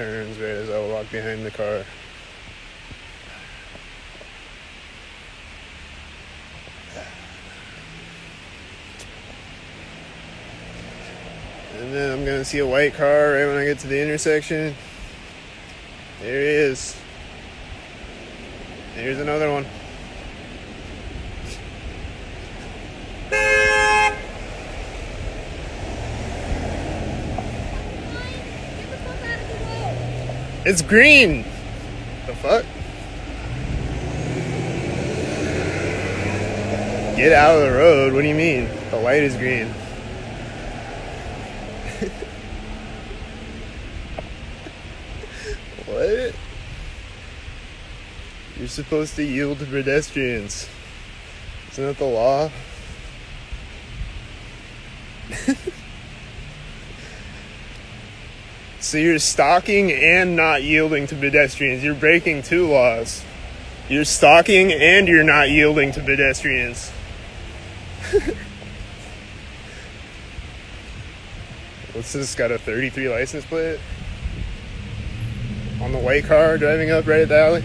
Turns right as I walk behind the car. And then I'm gonna see a white car right when I get to the intersection. There he is. Here's another one. It's green. The fuck? Get out of the road. What do you mean? The light is green. What? You're supposed to yield to pedestrians. Isn't that the law? So you're stalking and not yielding to pedestrians. You're breaking two laws. You're stalking and you're not yielding to pedestrians. What's this? Got a 33 license plate? On the white car driving up right at the alley?